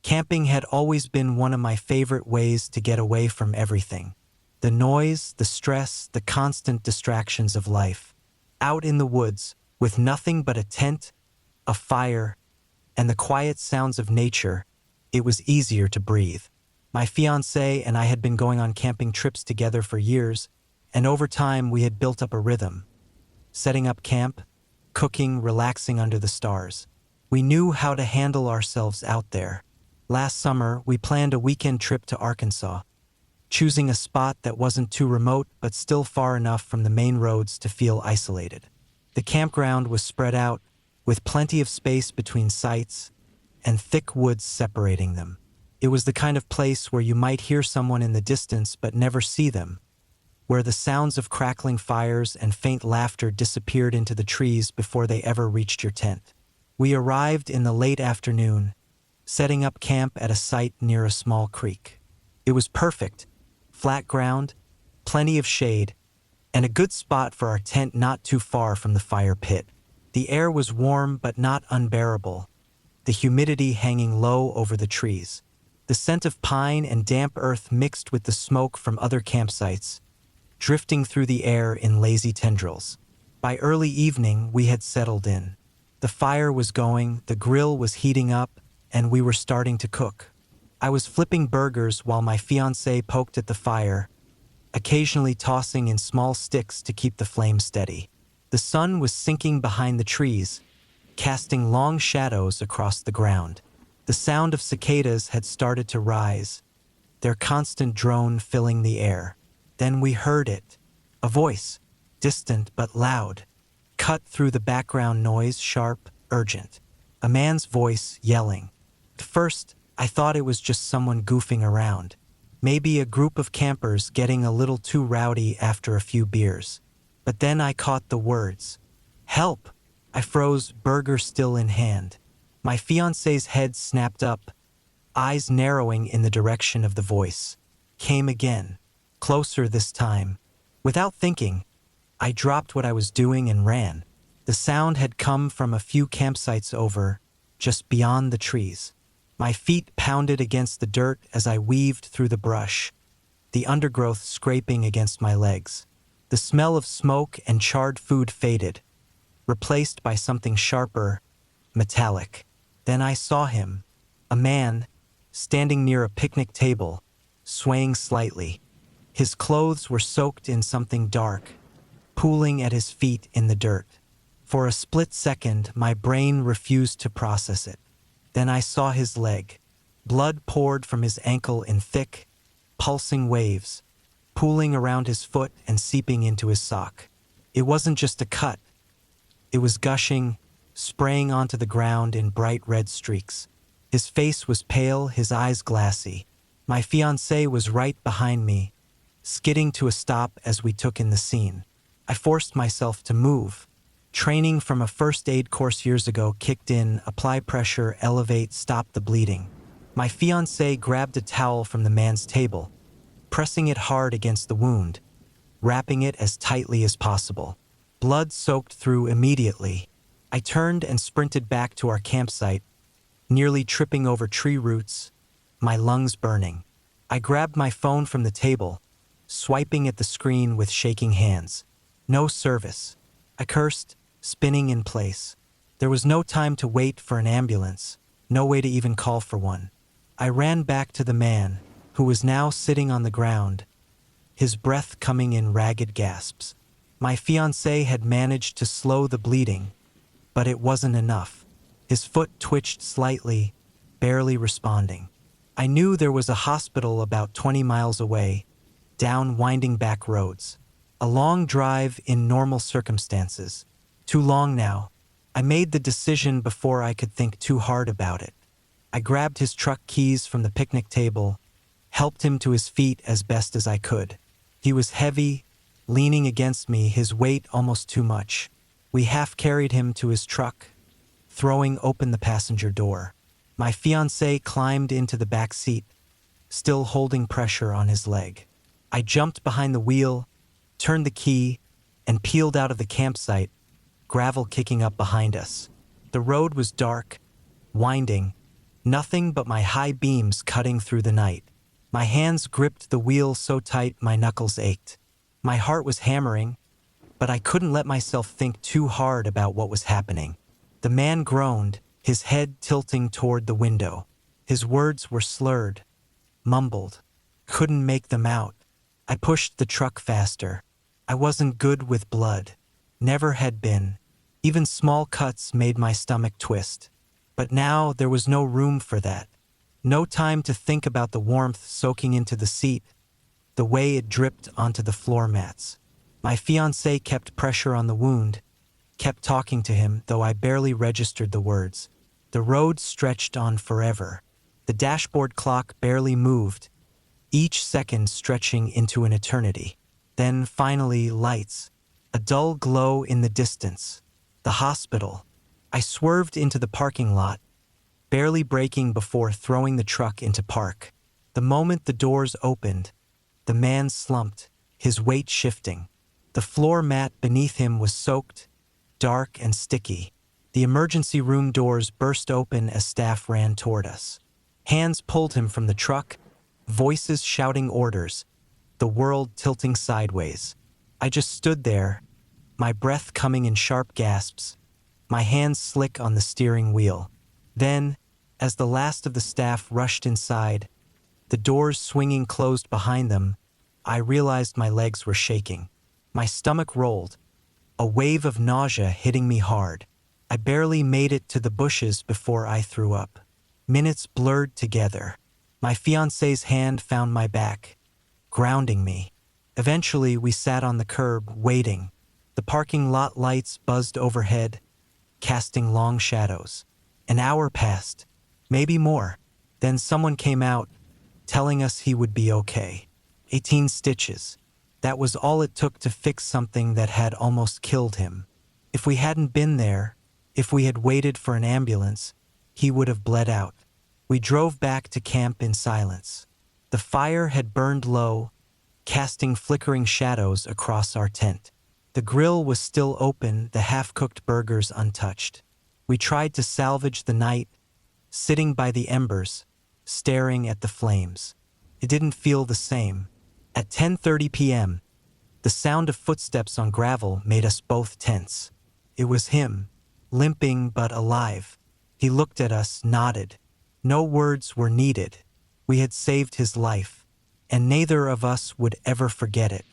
Camping had always been one of my favorite ways to get away from everything. The noise, the stress, the constant distractions of life. Out in the woods, with nothing but a tent, a fire, and the quiet sounds of nature, it was easier to breathe. My fiancé and I had been going on camping trips together for years, and over time we had built up a rhythm. Setting up camp, cooking, relaxing under the stars. We knew how to handle ourselves out there. Last summer, we planned a weekend trip to Arkansas, choosing a spot that wasn't too remote but still far enough from the main roads to feel isolated. The campground was spread out, with plenty of space between sites and thick woods separating them. It was the kind of place where you might hear someone in the distance but never see them, where the sounds of crackling fires and faint laughter disappeared into the trees before they ever reached your tent. We arrived in the late afternoon, setting up camp at a site near a small creek. It was perfect, flat ground, plenty of shade, and a good spot for our tent not too far from the fire pit. The air was warm but not unbearable, the humidity hanging low over the trees. The scent of pine and damp earth mixed with the smoke from other campsites, drifting through the air in lazy tendrils. By early evening, we had settled in. The fire was going, the grill was heating up, and we were starting to cook. I was flipping burgers while my fiancé poked at the fire, occasionally tossing in small sticks to keep the flame steady. The sun was sinking behind the trees, casting long shadows across the ground. The sound of cicadas had started to rise, their constant drone filling the air. Then we heard it, a voice, distant but loud, cut through the background noise, sharp, urgent. A man's voice yelling. At first, I thought it was just someone goofing around. Maybe a group of campers getting a little too rowdy after a few beers. But then I caught the words. Help! I froze, burger still in hand. My fiancé's head snapped up, eyes narrowing in the direction of the voice. Came again, closer this time. Without thinking, I dropped what I was doing and ran. The sound had come from a few campsites over, just beyond the trees. My feet pounded against the dirt as I weaved through the brush, the undergrowth scraping against my legs. The smell of smoke and charred food faded, replaced by something sharper, metallic. Then I saw him, a man, standing near a picnic table, swaying slightly. His clothes were soaked in something dark, pooling at his feet in the dirt. For a split second, my brain refused to process it. Then I saw his leg. Blood poured from his ankle in thick, pulsing waves, pooling around his foot and seeping into his sock. It wasn't just a cut. It was gushing, spraying onto the ground in bright red streaks. His face was pale, his eyes glassy. My fiancé was right behind me, skidding to a stop as we took in the scene. I forced myself to move. Training from a first aid course years ago kicked in, apply pressure, elevate, stop the bleeding. My fiancé grabbed a towel from the man's table, pressing it hard against the wound, wrapping it as tightly as possible. Blood soaked through immediately. I turned and sprinted back to our campsite, nearly tripping over tree roots, my lungs burning. I grabbed my phone from the table, swiping at the screen with shaking hands. No service. I cursed, spinning in place. There was no time to wait for an ambulance, no way to even call for one. I ran back to the man, who was now sitting on the ground, his breath coming in ragged gasps. My fiancé had managed to slow the bleeding, but it wasn't enough. His foot twitched slightly, barely responding. I knew there was a hospital about 20 miles away, down winding back roads. A long drive in normal circumstances. Too long now. I made the decision before I could think too hard about it. I grabbed his truck keys from the picnic table, helped him to his feet as best as I could. He was heavy, leaning against me, his weight almost too much. We half-carried him to his truck, throwing open the passenger door. My fiancé climbed into the back seat, still holding pressure on his leg. I jumped behind the wheel, turned the key, and peeled out of the campsite, gravel kicking up behind us. The road was dark, winding, Nothing but my high beams cutting through the night. My hands gripped the wheel so tight my knuckles ached. My heart was hammering, but I couldn't let myself think too hard about what was happening. The man groaned, his head tilting toward the window. His words were slurred, mumbled. Couldn't make them out. I pushed the truck faster. I wasn't good with blood. Never had been. Even small cuts made my stomach twist. But now there was no room for that. No time to think about the warmth soaking into the seat, the way it dripped onto the floor mats. My fiancé kept pressure on the wound, kept talking to him, though I barely registered the words. The road stretched on forever. The dashboard clock barely moved, each second stretching into an eternity. Then finally, lights. A dull glow in the distance. The hospital. I swerved into the parking lot, barely braking before throwing the truck into park. The moment the doors opened, the man slumped, his weight shifting. The floor mat beneath him was soaked, dark and sticky. The emergency room doors burst open as staff ran toward us. Hands pulled him from the truck, voices shouting orders, the world tilting sideways. I just stood there, my breath coming in sharp gasps, my hands slick on the steering wheel. Then, as the last of the staff rushed inside, the doors swinging closed behind them, I realized my legs were shaking. My stomach rolled, a wave of nausea hitting me hard. I barely made it to the bushes before I threw up. Minutes blurred together. My fiancé's hand found my back, grounding me. Eventually, we sat on the curb, waiting. The parking lot lights buzzed overhead, casting long shadows. An hour passed, maybe more. Then someone came out, telling us he would be okay. 18 stitches. That was all it took to fix something that had almost killed him. If we hadn't been there, if we had waited for an ambulance, he would have bled out. We drove back to camp in silence. The fire had burned low, casting flickering shadows across our tent. The grill was still open, the half-cooked burgers untouched. We tried to salvage the night, sitting by the embers, staring at the flames. It didn't feel the same. At 10:30 p.m., the sound of footsteps on gravel made us both tense. It was him, limping but alive. He looked at us, nodded. No words were needed. We had saved his life, and neither of us would ever forget it.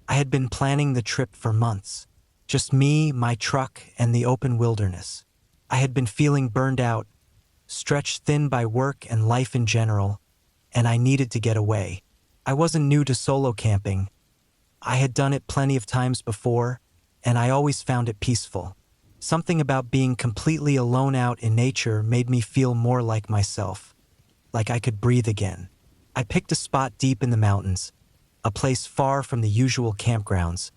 I had been planning the trip for months. Just me, my truck, and the open wilderness. I had been feeling burned out, stretched thin by work and life in general, and I needed to get away. I wasn't new to solo camping. I had done it plenty of times before, and I always found it peaceful. Something about being completely alone out in nature made me feel more like myself, like I could breathe again. I picked a spot deep in the mountains, a place far from the usual campgrounds,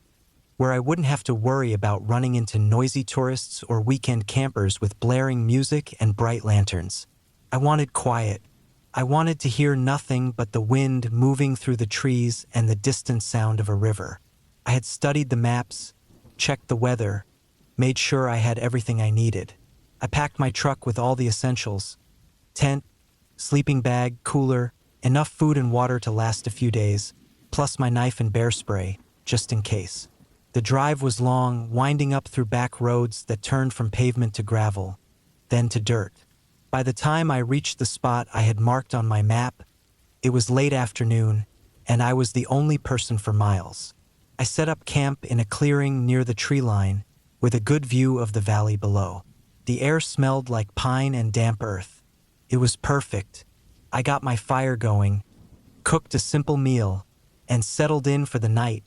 where I wouldn't have to worry about running into noisy tourists or weekend campers with blaring music and bright lanterns. I wanted quiet. I wanted to hear nothing but the wind moving through the trees and the distant sound of a river. I had studied the maps, checked the weather, made sure I had everything I needed. I packed my truck with all the essentials: tent, sleeping bag, cooler, enough food and water to last a few days, plus my knife and bear spray, just in case. The drive was long, winding up through back roads that turned from pavement to gravel, then to dirt. By the time I reached the spot I had marked on my map, it was late afternoon, and I was the only person for miles. I set up camp in a clearing near the tree line, with a good view of the valley below. The air smelled like pine and damp earth. It was perfect. I got my fire going, cooked a simple meal, and settled in for the night,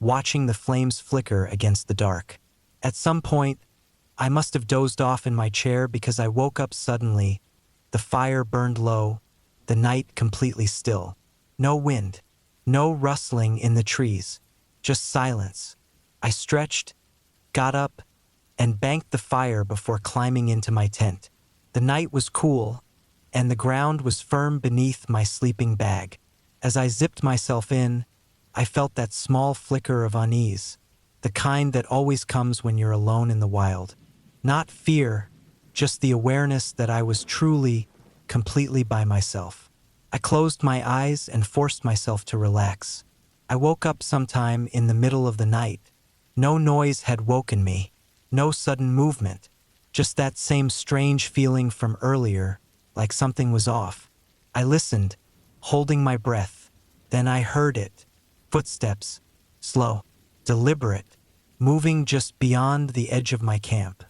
watching the flames flicker against the dark. At some point, I must have dozed off in my chair because I woke up suddenly. The fire burned low, the night completely still. No wind, no rustling in the trees, just silence. I stretched, got up, and banked the fire before climbing into my tent. The night was cool, and the ground was firm beneath my sleeping bag. As I zipped myself in, I felt that small flicker of unease, the kind that always comes when you're alone in the wild. Not fear, just the awareness that I was truly, completely by myself. I closed my eyes and forced myself to relax. I woke up sometime in the middle of the night. No noise had woken me, no sudden movement, just that same strange feeling from earlier, like something was off. I listened, holding my breath. Then I heard it. Footsteps, slow, deliberate, moving just beyond the edge of my camp.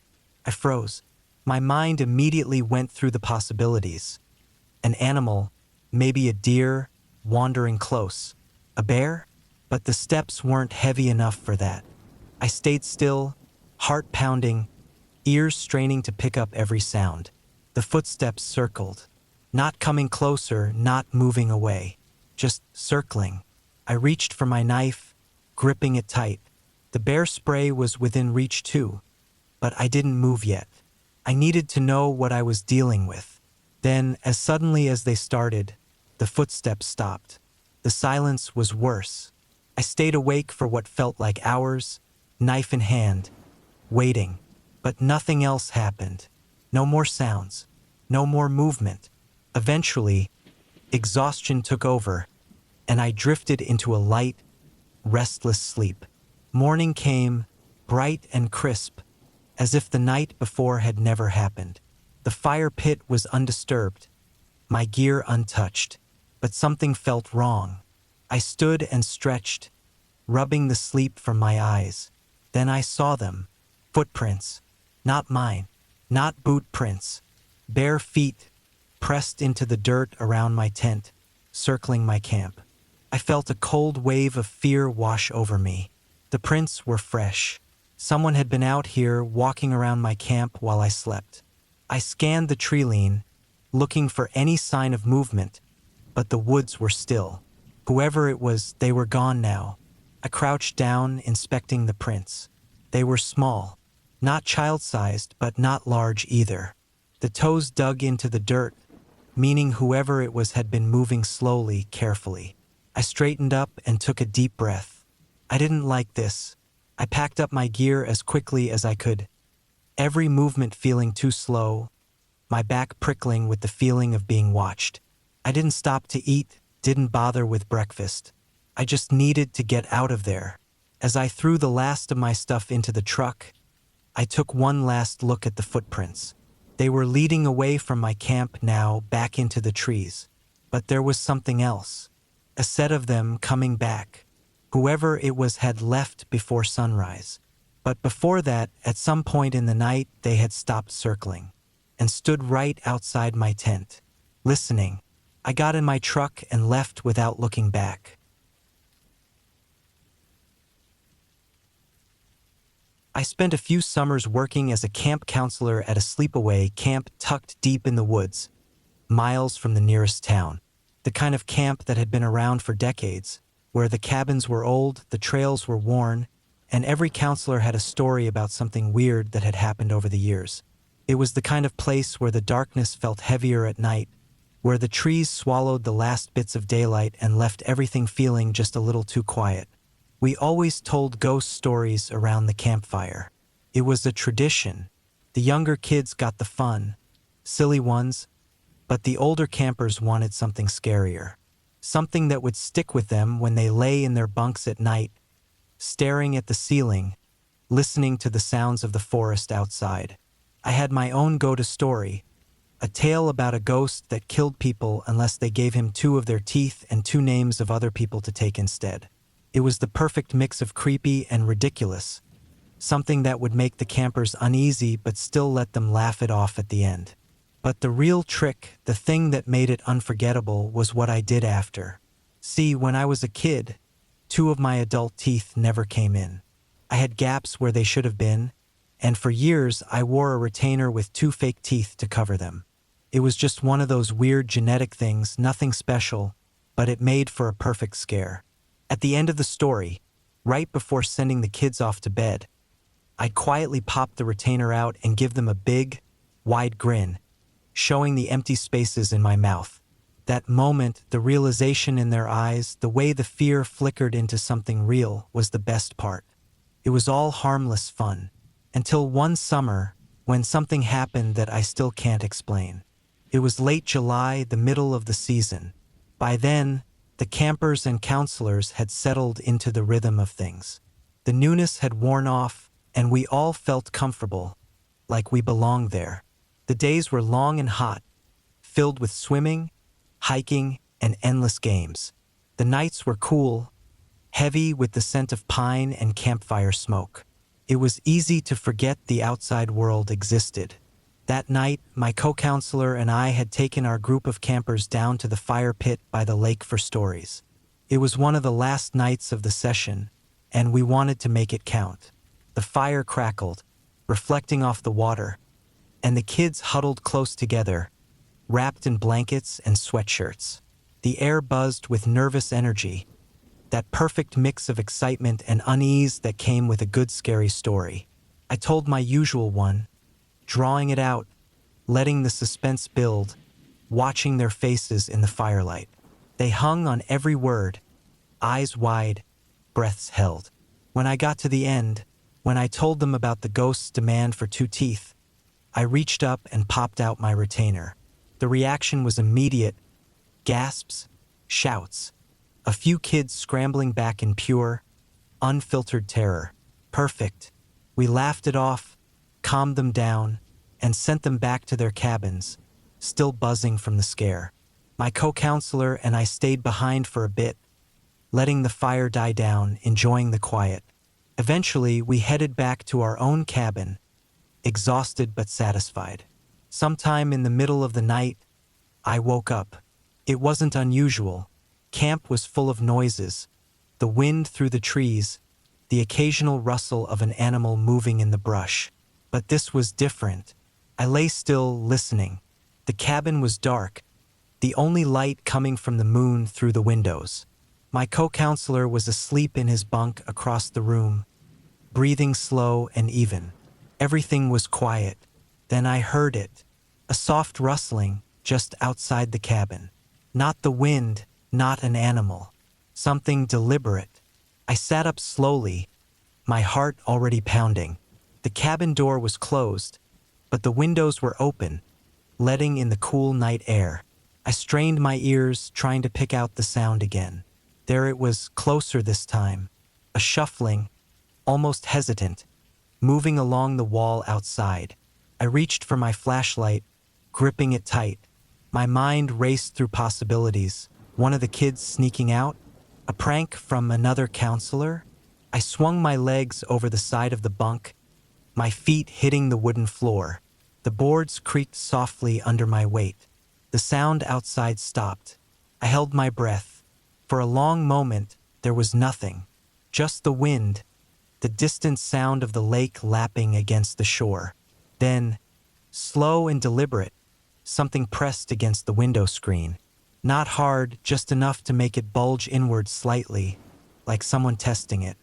I froze. My mind immediately went through the possibilities. An animal, maybe a deer, wandering close. A bear? But the steps weren't heavy enough for that. I stayed still, heart pounding, ears straining to pick up every sound. The footsteps circled, not coming closer, not moving away, just circling. I reached for my knife, gripping it tight. The bear spray was within reach too, but I didn't move yet. I needed to know what I was dealing with. Then, as suddenly as they started, the footsteps stopped. The silence was worse. I stayed awake for what felt like hours, knife in hand, waiting. But nothing else happened. No more sounds. No more movement. Eventually, exhaustion took over, and I drifted into a light, restless sleep. Morning came, bright and crisp, as if the night before had never happened. The fire pit was undisturbed, my gear untouched, but something felt wrong. I stood and stretched, rubbing the sleep from my eyes. Then I saw them. Footprints. Not mine. Not boot prints. Bare feet, pressed into the dirt around my tent, circling my camp. I felt a cold wave of fear wash over me. The prints were fresh. Someone had been out here walking around my camp while I slept. I scanned the tree line, looking for any sign of movement, but the woods were still. Whoever it was, they were gone now. I crouched down, inspecting the prints. They were small, not child-sized, but not large either. The toes dug into the dirt, meaning whoever it was had been moving slowly, carefully. I straightened up and took a deep breath. I didn't like this. I packed up my gear as quickly as I could, every movement feeling too slow, my back prickling with the feeling of being watched. I didn't stop to eat, didn't bother with breakfast. I just needed to get out of there. As I threw the last of my stuff into the truck, I took one last look at the footprints. They were leading away from my camp now, back into the trees. But there was something else. A set of them coming back. Whoever it was had left before sunrise. But before that, at some point in the night, they had stopped circling and stood right outside my tent, listening. I got in my truck and left without looking back. I spent a few summers working as a camp counselor at a sleepaway camp tucked deep in the woods, miles from the nearest town. The kind of camp that had been around for decades, where the cabins were old, the trails were worn, and every counselor had a story about something weird that had happened over the years. It was the kind of place where the darkness felt heavier at night, where the trees swallowed the last bits of daylight and left everything feeling just a little too quiet. We always told ghost stories around the campfire. It was a tradition. The younger kids got the fun, silly ones, but the older campers wanted something scarier. Something that would stick with them when they lay in their bunks at night, staring at the ceiling, listening to the sounds of the forest outside. I had my own go-to story, a tale about a ghost that killed people unless they gave him 2 of their teeth and 2 names of other people to take instead. It was the perfect mix of creepy and ridiculous, something that would make the campers uneasy but still let them laugh it off at the end. But the real trick, the thing that made it unforgettable, was what I did after. See, when I was a kid, 2 of my adult teeth never came in. I had gaps where they should have been, and for years I wore a retainer with 2 fake teeth to cover them. It was just one of those weird genetic things, nothing special, but it made for a perfect scare. At the end of the story, right before sending the kids off to bed, I'd quietly pop the retainer out and give them a big, wide grin, showing the empty spaces in my mouth. That moment, the realization in their eyes, the way the fear flickered into something real, was the best part. It was all harmless fun. Until one summer, when something happened that I still can't explain. It was late July, the middle of the season. By then, the campers and counselors had settled into the rhythm of things. The newness had worn off, and we all felt comfortable, like we belonged there. The days were long and hot, filled with swimming, hiking, and endless games. The nights were cool, heavy with the scent of pine and campfire smoke. It was easy to forget the outside world existed. That night, my co-counselor and I had taken our group of campers down to the fire pit by the lake for stories. It was one of the last nights of the session, and we wanted to make it count. The fire crackled, reflecting off the water, and the kids huddled close together, wrapped in blankets and sweatshirts. The air buzzed with nervous energy, that perfect mix of excitement and unease that came with a good scary story. I told my usual one, drawing it out, letting the suspense build, watching their faces in the firelight. They hung on every word, eyes wide, breaths held. When I got to the end, when I told them about the ghost's demand for 2 teeth, I reached up and popped out my retainer. The reaction was immediate: gasps, shouts, a few kids scrambling back in pure, unfiltered terror. Perfect. We laughed it off, calmed them down, and sent them back to their cabins, still buzzing from the scare. My co-counselor and I stayed behind for a bit, letting the fire die down, enjoying the quiet. Eventually, we headed back to our own cabin, exhausted but satisfied. Sometime in the middle of the night, I woke up. It wasn't unusual. Camp was full of noises, the wind through the trees, the occasional rustle of an animal moving in the brush. But this was different. I lay still, listening. The cabin was dark, the only light coming from the moon through the windows. My co-counselor was asleep in his bunk across the room, breathing slow and even. Everything was quiet. Then I heard it, a soft rustling just outside the cabin. Not the wind, not an animal, something deliberate. I sat up slowly, my heart already pounding. The cabin door was closed, but the windows were open, letting in the cool night air. I strained my ears, trying to pick out the sound again. There it was, closer this time, a shuffling, almost hesitant, moving along the wall outside. I reached for my flashlight, gripping it tight. My mind raced through possibilities. One of the kids sneaking out? A prank from another counselor? I swung my legs over the side of the bunk, my feet hitting the wooden floor. The boards creaked softly under my weight. The sound outside stopped. I held my breath. For a long moment, there was nothing. Just the wind, the distant sound of the lake lapping against the shore. Then, slow and deliberate, something pressed against the window screen. Not hard, just enough to make it bulge inward slightly, like someone testing it.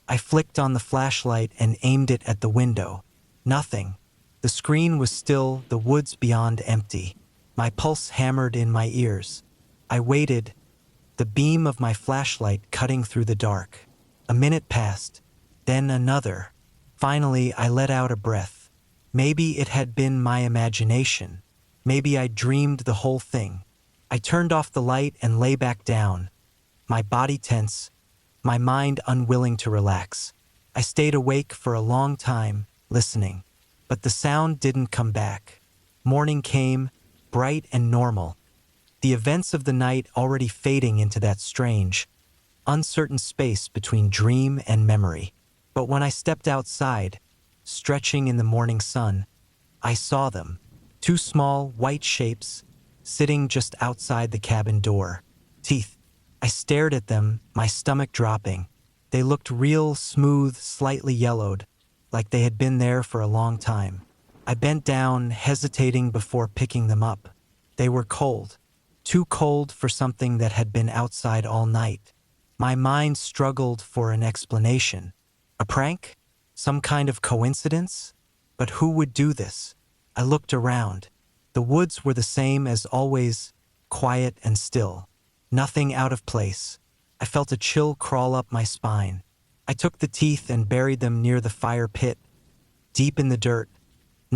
I flicked on the flashlight and aimed it at the window. Nothing. The screen was still, the woods beyond empty. My pulse hammered in my ears. I waited, the beam of my flashlight cutting through the dark. A minute passed, then another. Finally, I let out a breath. Maybe it had been my imagination. Maybe I dreamed the whole thing. I turned off the light and lay back down, my body tense, my mind unwilling to relax. I stayed awake for a long time, listening, but the sound didn't come back. Morning came, bright and normal, the events of the night already fading into that strange, uncertain space between dream and memory. But when I stepped outside, stretching in the morning sun, I saw them, 2 small, white shapes, sitting just outside the cabin door. Teeth. I stared at them, my stomach dropping. They looked real, smooth, slightly yellowed, like they had been there for a long time. I bent down, hesitating before picking them up. They were cold. Too cold for something that had been outside all night. My mind struggled for an explanation. A prank? Some kind of coincidence? But who would do this? I looked around. The woods were the same as always, quiet and still. Nothing out of place. I felt a chill crawl up my spine. I took the teeth and buried them near the fire pit, deep in the dirt.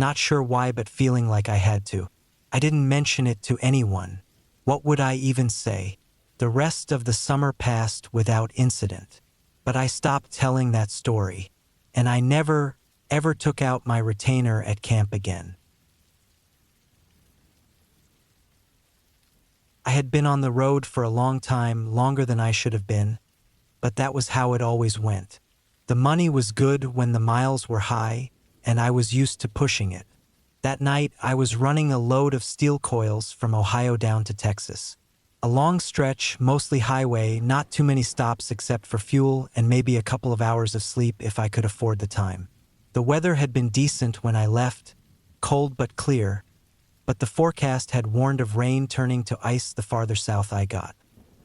not sure why but feeling like I had to. I didn't mention it to anyone. What would I even say? The rest of the summer passed without incident. But I stopped telling that story, and I never, ever took out my retainer at camp again. I had been on the road for a long time, longer than I should have been, but that was how it always went. The money was good when the miles were high, and I was used to pushing it. That night, I was running a load of steel coils from Ohio down to Texas. A long stretch, mostly highway, not too many stops except for fuel and maybe a couple of hours of sleep if I could afford the time. The weather had been decent when I left, cold but clear, but the forecast had warned of rain turning to ice the farther south I got.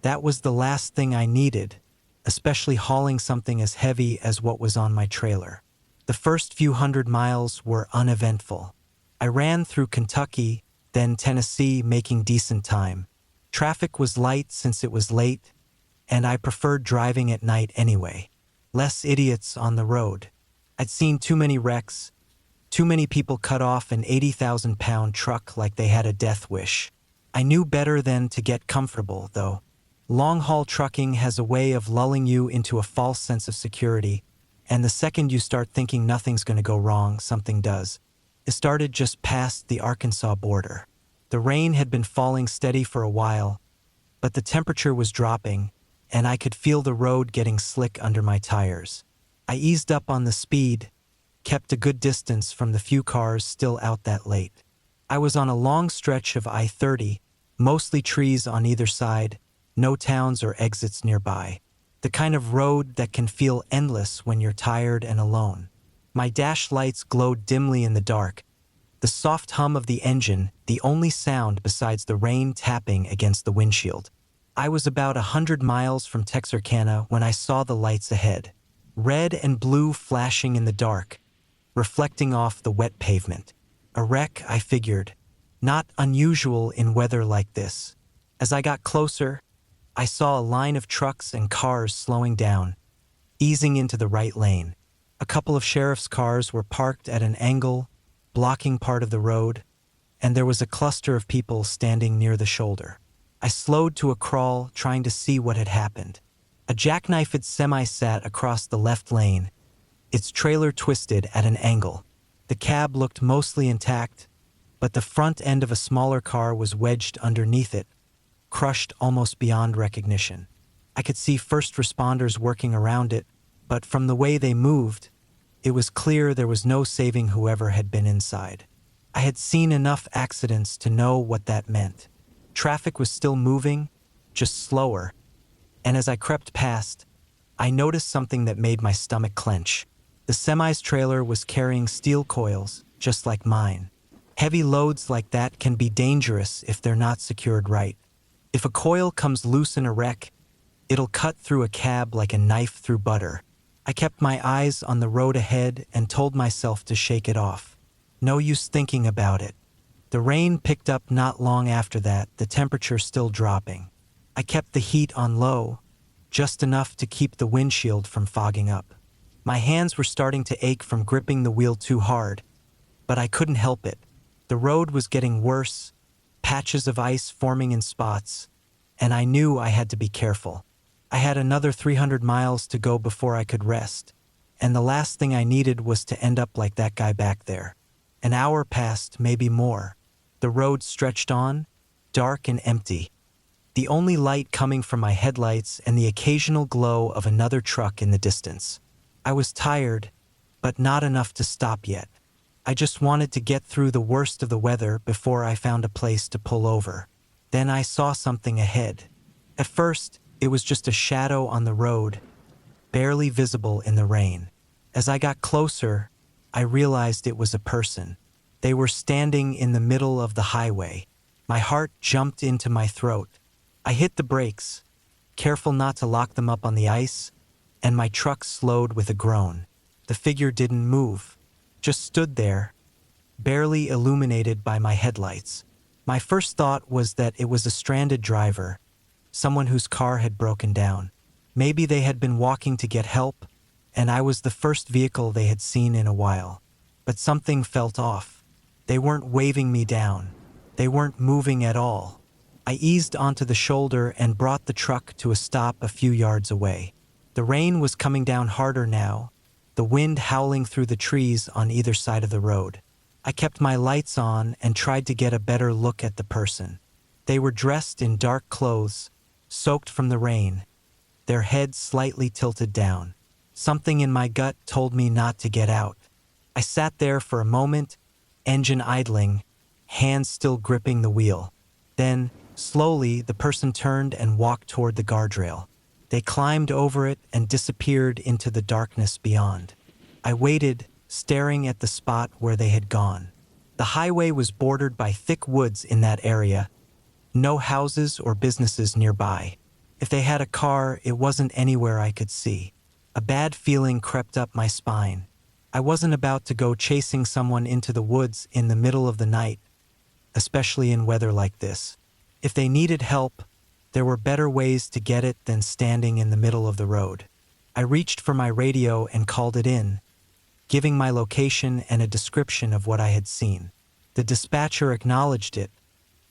That was the last thing I needed, especially hauling something as heavy as what was on my trailer. The first few 100 miles were uneventful. I ran through Kentucky, then Tennessee, making decent time. Traffic was light since it was late, and I preferred driving at night anyway. Less idiots on the road. I'd seen too many wrecks, too many people cut off an 80,000-pound truck like they had a death wish. I knew better than to get comfortable, though. Long-haul trucking has a way of lulling you into a false sense of security, and the second you start thinking nothing's going to go wrong, something does. It started just past the Arkansas border. The rain had been falling steady for a while, but the temperature was dropping, and I could feel the road getting slick under my tires. I eased up on the speed, kept a good distance from the few cars still out that late. I was on a long stretch of I-30, mostly trees on either side, no towns or exits nearby. The kind of road that can feel endless when you're tired and alone. My dash lights glowed dimly in the dark, the soft hum of the engine, the only sound besides the rain tapping against the windshield. I was about 100 miles from Texarkana when I saw the lights ahead, red and blue flashing in the dark, reflecting off the wet pavement. A wreck, I figured, not unusual in weather like this. As I got closer, I saw a line of trucks and cars slowing down, easing into the right lane. A couple of sheriff's cars were parked at an angle, blocking part of the road, and there was a cluster of people standing near the shoulder. I slowed to a crawl, trying to see what had happened. A jackknifed semi sat across the left lane, its trailer twisted at an angle. The cab looked mostly intact, but the front end of a smaller car was wedged underneath it, crushed almost beyond recognition. I could see first responders working around it, but from the way they moved, it was clear there was no saving whoever had been inside. I had seen enough accidents to know what that meant. Traffic was still moving, just slower, and as I crept past, I noticed something that made my stomach clench. The semi's trailer was carrying steel coils, just like mine. Heavy loads like that can be dangerous if they're not secured right. If a coil comes loose in a wreck, it'll cut through a cab like a knife through butter. I kept my eyes on the road ahead and told myself to shake it off. No use thinking about it. The rain picked up not long after that, the temperature still dropping. I kept the heat on low, just enough to keep the windshield from fogging up. My hands were starting to ache from gripping the wheel too hard, but I couldn't help it. The road was getting worse, patches of ice forming in spots, and I knew I had to be careful. I had another 300 miles to go before I could rest, and the last thing I needed was to end up like that guy back there. An hour passed, maybe more. The road stretched on, dark and empty. The only light coming from my headlights and the occasional glow of another truck in the distance. I was tired, but not enough to stop yet. I just wanted to get through the worst of the weather before I found a place to pull over. Then I saw something ahead. At first, it was just a shadow on the road, barely visible in the rain. As I got closer, I realized it was a person. They were standing in the middle of the highway. My heart jumped into my throat. I hit the brakes, careful not to lock them up on the ice, and my truck slowed with a groan. The figure didn't move, just stood there, barely illuminated by my headlights. My first thought was that it was a stranded driver, someone whose car had broken down. Maybe they had been walking to get help, and I was the first vehicle they had seen in a while. But something felt off. They weren't waving me down. They weren't moving at all. I eased onto the shoulder and brought the truck to a stop a few yards away. The rain was coming down harder now, the wind howling through the trees on either side of the road. I kept my lights on and tried to get a better look at the person. They were dressed in dark clothes, soaked from the rain, their heads slightly tilted down. Something in my gut told me not to get out. I sat there for a moment, engine idling, hands still gripping the wheel. Then, slowly, the person turned and walked toward the guardrail. They climbed over it and disappeared into the darkness beyond. I waited, staring at the spot where they had gone. The highway was bordered by thick woods in that area, no houses or businesses nearby. If they had a car, it wasn't anywhere I could see. A bad feeling crept up my spine. I wasn't about to go chasing someone into the woods in the middle of the night, especially in weather like this. If they needed help, there were better ways to get it than standing in the middle of the road. I reached for my radio and called it in, giving my location and a description of what I had seen. The dispatcher acknowledged it,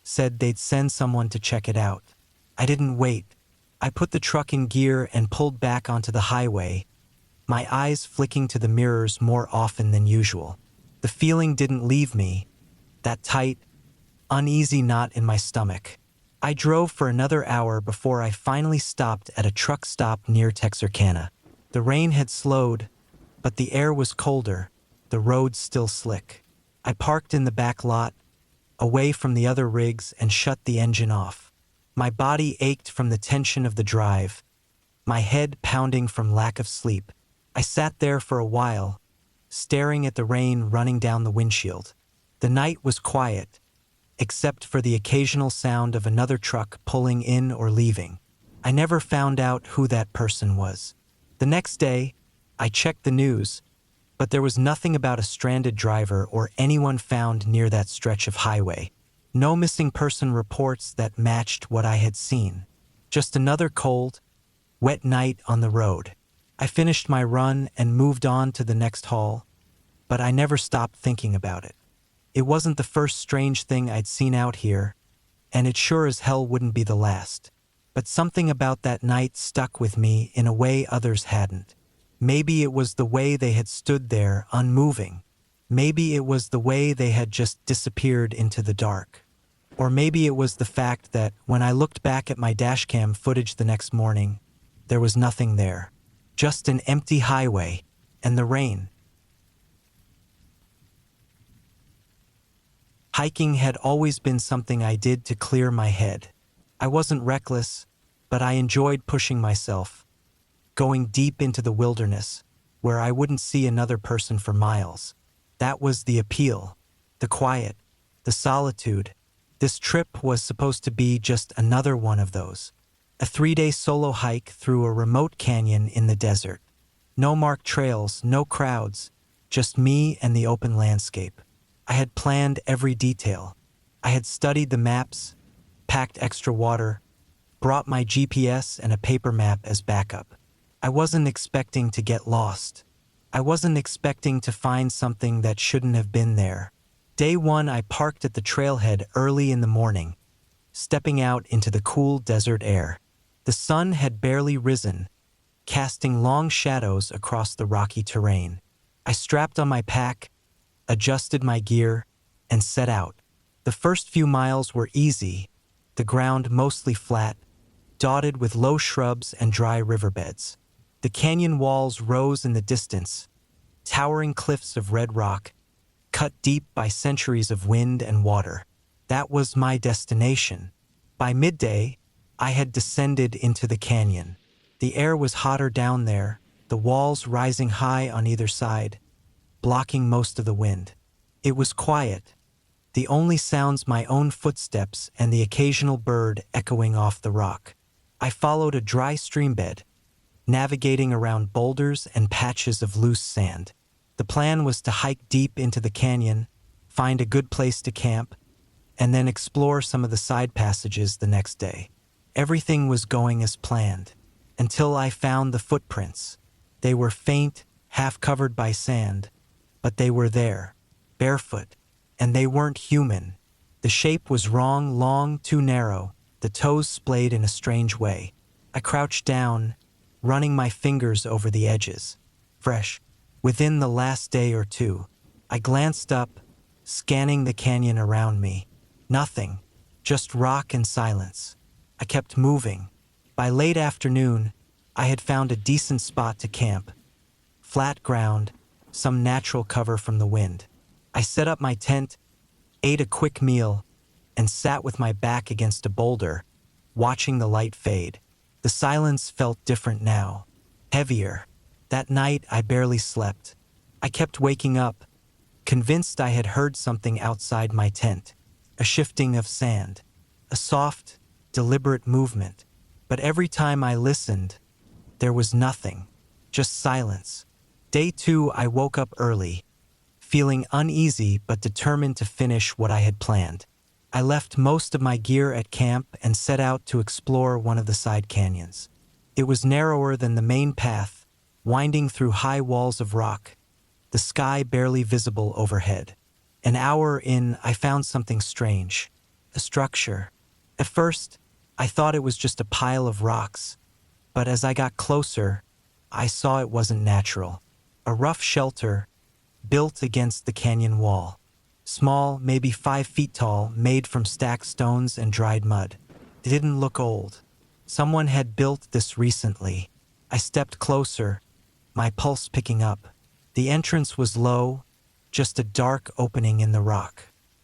said they'd send someone to check it out. I didn't wait. I put the truck in gear and pulled back onto the highway, my eyes flicking to the mirrors more often than usual. The feeling didn't leave me, that tight, uneasy knot in my stomach. I drove for another hour before I finally stopped at a truck stop near Texarkana. The rain had slowed, but the air was colder, the road still slick. I parked in the back lot, away from the other rigs, and shut the engine off. My body ached from the tension of the drive, my head pounding from lack of sleep. I sat there for a while, staring at the rain running down the windshield. The night was quiet, except for the occasional sound of another truck pulling in or leaving. I never found out who that person was. The next day, I checked the news, but there was nothing about a stranded driver or anyone found near that stretch of highway. No missing person reports that matched what I had seen. Just another cold, wet night on the road. I finished my run and moved on to the next haul, but I never stopped thinking about it. It wasn't the first strange thing I'd seen out here, and it sure as hell wouldn't be the last. But something about that night stuck with me in a way others hadn't. Maybe it was the way they had stood there, unmoving. Maybe it was the way they had just disappeared into the dark. Or maybe it was the fact that when I looked back at my dashcam footage the next morning, there was nothing there. Just an empty highway and the rain. Hiking had always been something I did to clear my head. I wasn't reckless, but I enjoyed pushing myself, going deep into the wilderness, where I wouldn't see another person for miles. That was the appeal, the quiet, the solitude. This trip was supposed to be just another one of those. A 3-day solo hike through a remote canyon in the desert. No marked trails, no crowds, just me and the open landscape. I had planned every detail. I had studied the maps, packed extra water, brought my GPS and a paper map as backup. I wasn't expecting to get lost. I wasn't expecting to find something that shouldn't have been there. Day 1, I parked at the trailhead early in the morning, stepping out into the cool desert air. The sun had barely risen, casting long shadows across the rocky terrain. I strapped on my pack, adjusted my gear, and set out. The first few miles were easy, the ground mostly flat, dotted with low shrubs and dry riverbeds. The canyon walls rose in the distance, towering cliffs of red rock, cut deep by centuries of wind and water. That was my destination. By midday, I had descended into the canyon. The air was hotter down there, the walls rising high on either side, blocking most of the wind. It was quiet, the only sounds my own footsteps and the occasional bird echoing off the rock. I followed a dry stream bed, navigating around boulders and patches of loose sand. The plan was to hike deep into the canyon, find a good place to camp, and then explore some of the side passages the next day. Everything was going as planned, until I found the footprints. They were faint, half covered by sand, but they were there, barefoot, and they weren't human. The shape was wrong, long, too narrow, the toes splayed in a strange way. I crouched down, running my fingers over the edges. Fresh. Within the last day or two, I glanced up, scanning the canyon around me. Nothing, just rock and silence. I kept moving. By late afternoon, I had found a decent spot to camp. Flat ground, some natural cover from the wind. I set up my tent, ate a quick meal, and sat with my back against a boulder, watching the light fade. The silence felt different now, heavier. That night, I barely slept. I kept waking up, convinced I had heard something outside my tent, a shifting of sand, a soft, deliberate movement. But every time I listened, there was nothing, just silence. Day 2, I woke up early, feeling uneasy but determined to finish what I had planned. I left most of my gear at camp and set out to explore one of the side canyons. It was narrower than the main path, winding through high walls of rock, the sky barely visible overhead. An hour in, I found something strange, a structure. At first, I thought it was just a pile of rocks, but as I got closer, I saw it wasn't natural. A rough shelter built against the canyon wall. Small, maybe 5 feet tall, made from stacked stones and dried mud. It didn't look old. Someone had built this recently. I stepped closer, my pulse picking up. The entrance was low, just a dark opening in the rock.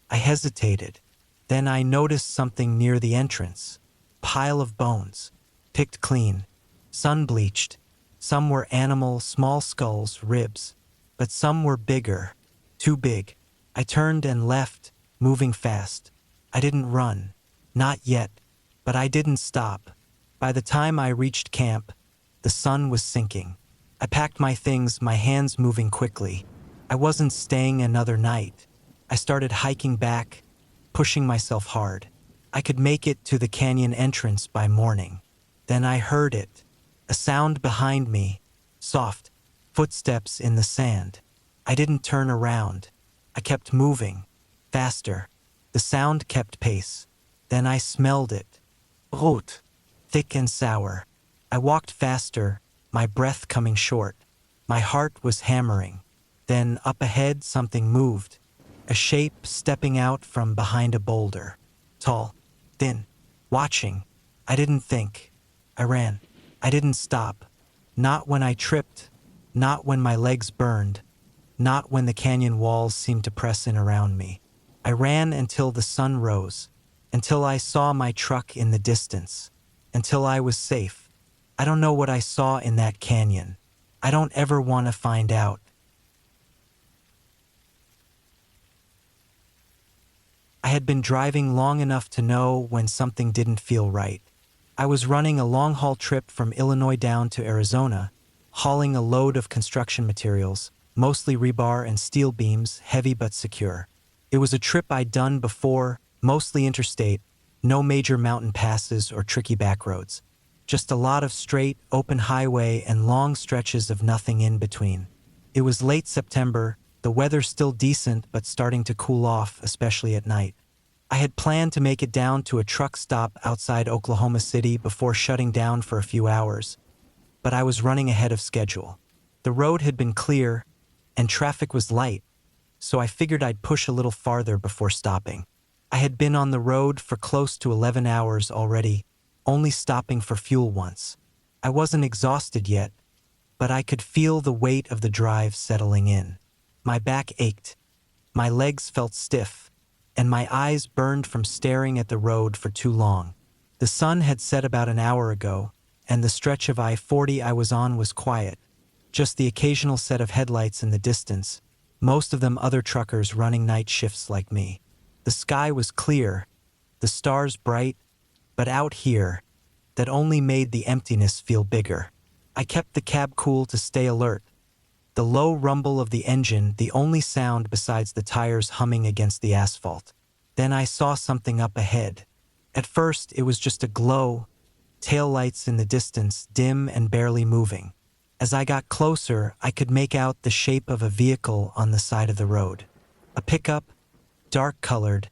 I hesitated. Then I noticed something near the entrance. Pile of bones, picked clean, sun-bleached. Some were animal, small skulls, ribs, but some were bigger, too big. I turned and left, moving fast. I didn't run, not yet, but I didn't stop. By the time I reached camp, the sun was sinking. I packed my things, my hands moving quickly. I wasn't staying another night. I started hiking back, pushing myself hard. I could make it to the canyon entrance by morning. Then I heard it, a sound behind me, soft, footsteps in the sand. I didn't turn around. I kept moving, faster. The sound kept pace. Then I smelled it. Rot, thick and sour. I walked faster, my breath coming short. My heart was hammering. Then up ahead something moved, a shape stepping out from behind a boulder. Tall, thin, watching. I didn't think. I ran. I didn't stop. Not when I tripped, not when my legs burned. Not when the canyon walls seemed to press in around me. I ran until the sun rose, until I saw my truck in the distance, until I was safe. I don't know what I saw in that canyon. I don't ever want to find out. I had been driving long enough to know when something didn't feel right. I was running a long-haul trip from Illinois down to Arizona, hauling a load of construction materials, mostly rebar and steel beams, heavy but secure. It was a trip I'd done before, mostly interstate, no major mountain passes or tricky back roads. Just a lot of straight, open highway and long stretches of nothing in between. It was late September, the weather still decent but starting to cool off, especially at night. I had planned to make it down to a truck stop outside Oklahoma City before shutting down for a few hours, but I was running ahead of schedule. The road had been clear, and traffic was light, so I figured I'd push a little farther before stopping. I had been on the road for close to 11 hours already, only stopping for fuel once. I wasn't exhausted yet, but I could feel the weight of the drive settling in. My back ached, my legs felt stiff, and my eyes burned from staring at the road for too long. The sun had set about an hour ago, and the stretch of I-40 I was on was quiet. Just the occasional set of headlights in the distance, most of them other truckers running night shifts like me. The sky was clear, the stars bright, but out here, that only made the emptiness feel bigger. I kept the cab cool to stay alert. The low rumble of the engine, the only sound besides the tires humming against the asphalt. Then I saw something up ahead. At first, it was just a glow, taillights in the distance, dim and barely moving. As I got closer, I could make out the shape of a vehicle on the side of the road. A pickup, dark-colored,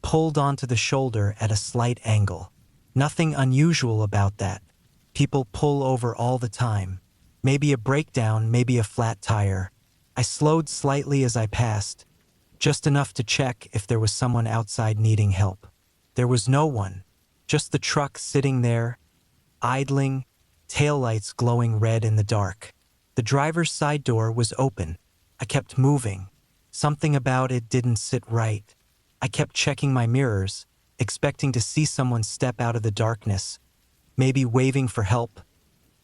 pulled onto the shoulder at a slight angle. Nothing unusual about that. People pull over all the time. Maybe a breakdown, maybe a flat tire. I slowed slightly as I passed, just enough to check if there was someone outside needing help. There was no one, just the truck sitting there, idling, taillights glowing red in the dark. The driver's side door was open. I kept moving. Something about it didn't sit right. I kept checking my mirrors, expecting to see someone step out of the darkness, maybe waving for help,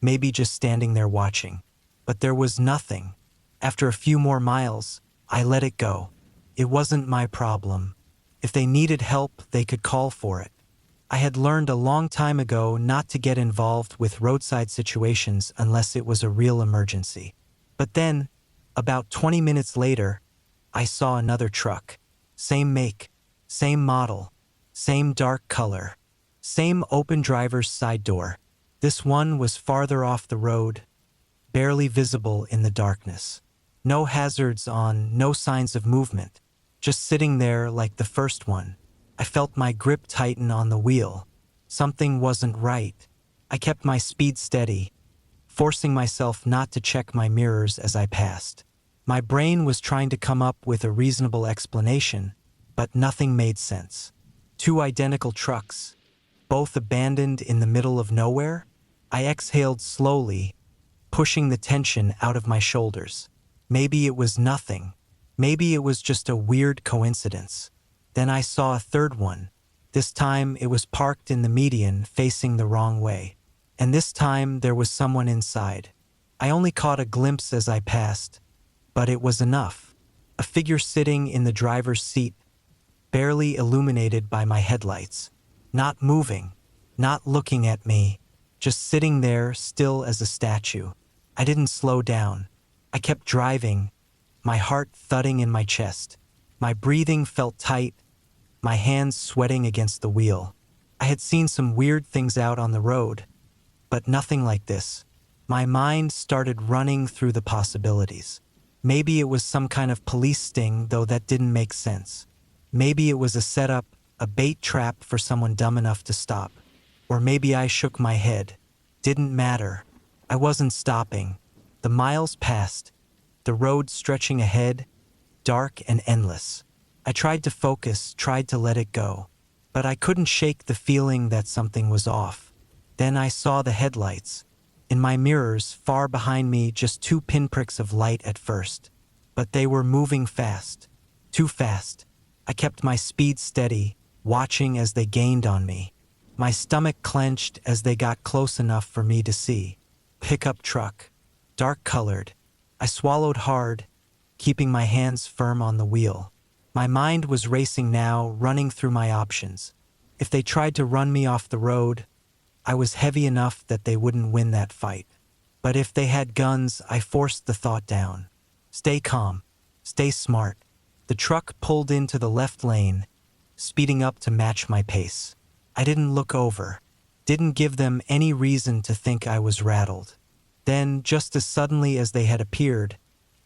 maybe just standing there watching. But there was nothing. After a few more miles, I let it go. It wasn't my problem. If they needed help, they could call for it. I had learned a long time ago not to get involved with roadside situations unless it was a real emergency. But then, about 20 minutes later, I saw another truck. Same make, same model, same dark color, same open driver's side door. This one was farther off the road, barely visible in the darkness. No hazards on, no signs of movement, just sitting there like the first one. I felt my grip tighten on the wheel. Something wasn't right. I kept my speed steady, forcing myself not to check my mirrors as I passed. My brain was trying to come up with a reasonable explanation, but nothing made sense. Two identical trucks, both abandoned in the middle of nowhere? I exhaled slowly, pushing the tension out of my shoulders. Maybe it was nothing. Maybe it was just a weird coincidence. Then I saw a third one. This time it was parked in the median, facing the wrong way. And this time there was someone inside. I only caught a glimpse as I passed, but it was enough. A figure sitting in the driver's seat, barely illuminated by my headlights. Not moving, not looking at me, just sitting there still as a statue. I didn't slow down. I kept driving, my heart thudding in my chest. My breathing felt tight, my hands sweating against the wheel. I had seen some weird things out on the road, but nothing like this. My mind started running through the possibilities. Maybe it was some kind of police sting, though that didn't make sense. Maybe it was a setup, a bait trap for someone dumb enough to stop. Or maybe I shook my head. Didn't matter. I wasn't stopping. The miles passed, the road stretching ahead, dark and endless. I tried to focus, tried to let it go, but I couldn't shake the feeling that something was off. Then I saw the headlights. In my mirrors, far behind me, just two pinpricks of light at first. But they were moving fast. Too fast. I kept my speed steady, watching as they gained on me. My stomach clenched as they got close enough for me to see. Pickup truck. Dark-colored. I swallowed hard, keeping my hands firm on the wheel. My mind was racing now, running through my options. If they tried to run me off the road, I was heavy enough that they wouldn't win that fight. But if they had guns, I forced the thought down. Stay calm. Stay smart. The truck pulled into the left lane, speeding up to match my pace. I didn't look over. Didn't give them any reason to think I was rattled. Then, just as suddenly as they had appeared,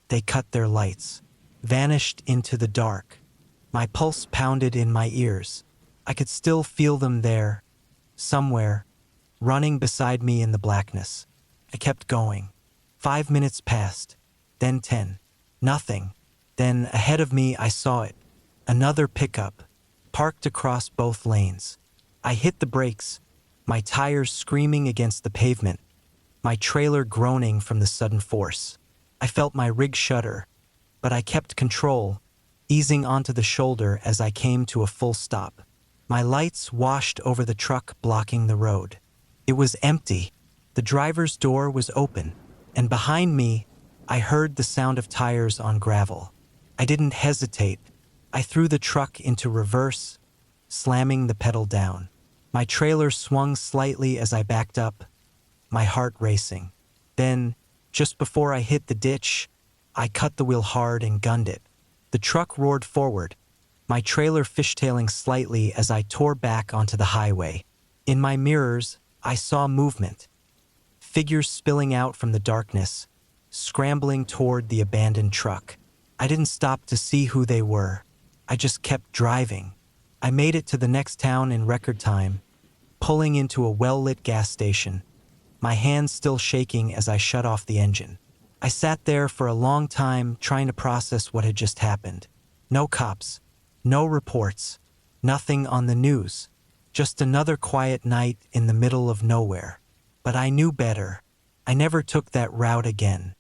they cut their lights, vanished into the dark. My pulse pounded in my ears. I could still feel them there, somewhere, running beside me in the blackness. I kept going. 5 minutes passed, then 10. Nothing. Then, ahead of me, I saw it. Another pickup, parked across both lanes. I hit the brakes, my tires screaming against the pavement, my trailer groaning from the sudden force. I felt my rig shudder, but I kept control, easing onto the shoulder as I came to a full stop. My lights washed over the truck blocking the road. It was empty. The driver's door was open, and behind me, I heard the sound of tires on gravel. I didn't hesitate. I threw the truck into reverse, slamming the pedal down. My trailer swung slightly as I backed up, my heart racing. Then, just before I hit the ditch, I cut the wheel hard and gunned it. The truck roared forward, my trailer fishtailing slightly as I tore back onto the highway. In my mirrors, I saw movement. Figures spilling out from the darkness, scrambling toward the abandoned truck. I didn't stop to see who they were. I just kept driving. I made it to the next town in record time, pulling into a well-lit gas station, my hands still shaking as I shut off the engine. I sat there for a long time trying to process what had just happened. No cops, no reports, nothing on the news. Just another quiet night in the middle of nowhere. But I knew better. I never took that route again.